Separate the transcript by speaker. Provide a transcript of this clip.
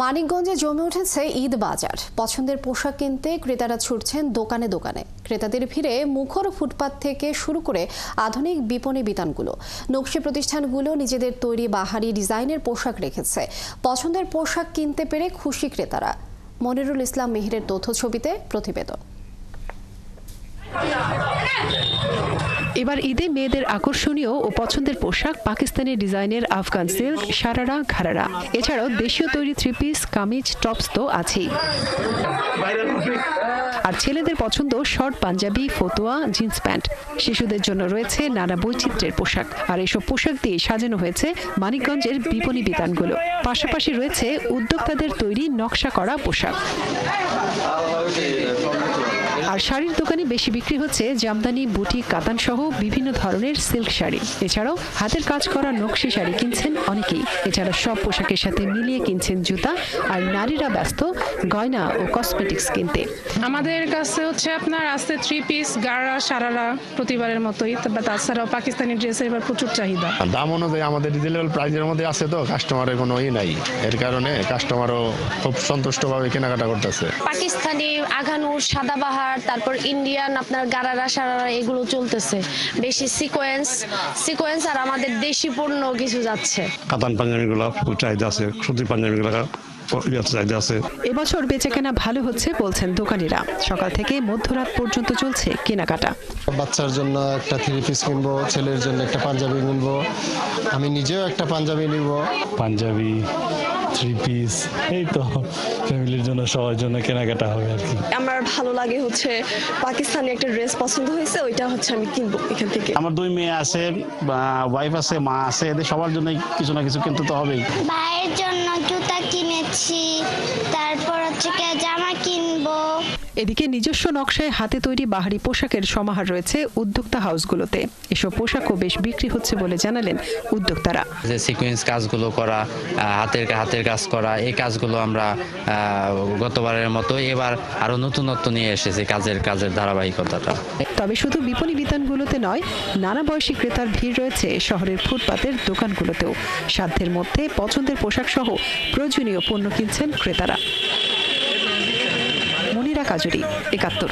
Speaker 1: মানিকগঞ্জে জমে উঠেছে ঈদ বাজার। পছন্দের পোশাক কিনতে ক্রেতারা ছুটছেন দোকানে দোকানে। ক্রেতাদের ভিড়ে মুখর ফুটপাত থেকে শুরু করে আধুনিক বিপণী বিতানগুলো। নকশি প্রতিষ্ঠানগুলো নিজেদের তৈরি বাহারি ডিজাইনের পোশাক রেখেছে। পছন্দের পোশাক কিনতে পেরে খুশি ক্রেতারা। মনিরুল ইসলাম মিহিরের তথ্য ছবিতে প্রতিবেদন।
Speaker 2: এবার ঈদে মেয়েদের আকর্ষণীয় ও পছন্দের পোশাক পাকিস্তানি ডিজাইনের আফগান সিল্ক, সারারা, ঘারারা। এছাড়াও দেশীয় তৈরি থ্রি পিস, কামিজ, টপস তো আছেই। আর ছেলেদের পছন্দ শর্ট পাঞ্জাবি, ফতুয়া, জিন্স প্যান্ট। শিশুদের জন্য রয়েছে নানা বৈচিত্র্যের পোশাক। আর এসব পোশাক দিয়ে সাজানো হয়েছে মানিকগঞ্জের বিপণী বিতানগুলো। পাশাপাশি রয়েছে উদ্যোক্তাদের তৈরি নকশা করা পোশাক। আর শাড়ির দোকানে বেশি বিক্রি হচ্ছে জামদানি, বুটি, কাতান সহ বিভিন্ন ধরনের সিল্ক শাড়ি। এছাড়াও হাতের কাজ করা নকশি শাড়ি কিনছেন অনেকেই। এছাড়া সব পোশাকের সাথে মিলিয়ে কিনছেন জুতা। আর নারীরা ব্যস্ত গয়না ও কসমেটিক্স কিনতে।
Speaker 3: আমাদের কাছে আপনার আসছে থ্রি পিস, গাড়া, সারারা প্রতিবারের মতোই। তাছাড়াও পাকিস্তানি ড্রেসের এবার প্রচুর চাহিদা।
Speaker 4: দাম অনুযায়ী আমাদের রিজনেবল প্রাইসের মধ্যে আছে, তো কাস্টমারের কোনো নাই। এর কারণে কাস্টমারও খুব সন্তুষ্টভাবে কেনাকাটা করতেছে।
Speaker 5: পাকিস্তানি, আঘানুর, সাদাবাহার, তারপর ইন্ডিয়ান আপনার গারারা, সারারা এগুলো চলতেছে বেশি। সিকোয়েন্স আর আমাদের দেশি পণ্য কিছু যাচ্ছে।
Speaker 6: কাতান পাঞ্জাবিগুলো চাহিদা আছে, সুতি পাঞ্জাবিগুলো
Speaker 2: এবছর বেচাকেনা ভালো হচ্ছে বলছেন দোকানিরা। সকাল থেকে মধ্যরাত পর্যন্ত চলছে কেনাকাটা।
Speaker 7: বাচ্চার জন্য একটা থ্রি পিস কিনবো, ছেলের জন্য একটা পাঞ্জাবি কিনবো, আমি নিজেও একটা পাঞ্জাবি নিব।
Speaker 8: পাঞ্জাবি, থ্রি পিস, এই তো ফ্যামিলির জন্য, সবার জন্য কেনাকাটা হবে আর কি।
Speaker 9: আমার ভালো লাগে পাকিস্তানি একটা ড্রেস পছন্দ হয়েছে, ওইটা আমি কিনবো এখান থেকে।
Speaker 10: আমার 2 মেয়ে আছে, ওয়াইফ আছে, মা আছে, এদের সবার জন্য কিছু না কিছু কিনতে তো হবেই।
Speaker 11: ভাইয়ের জন্য জুতা কিনেছি, তারপর জামা কিনবো।
Speaker 2: এদিকে নিজস্ব নকশায় হাতে তৈরি বাহারি পোশাকের সমাহার রয়েছে উদ্যোক্তা হাউসগুলোতে। এসব পোশাকও বেশ বিক্রি হচ্ছে বলে জানালেন উদ্যোক্তারা।
Speaker 12: যে সিকোয়েন্স কাজগুলো করা, হাতের কাজ করা, এই কাজগুলো আমরা গতবারের মতো এবার আরো নতুনত্ব নিয়ে এসেছি কাজের ধারাবাহিকতাটা।
Speaker 2: তবে শুধু বিপণী বিতানগুলোতে নয়, নানা বয়সী ক্রেতার ভিড় রয়েছে শহরের ফুটপাতের দোকানগুলোতেও। সাধ্যের মধ্যে পছন্দের পোশাক সহ প্রয়োজনীয় পণ্য কিনছেন ক্রেতারা। মনিরা কাজুরি, ৭১।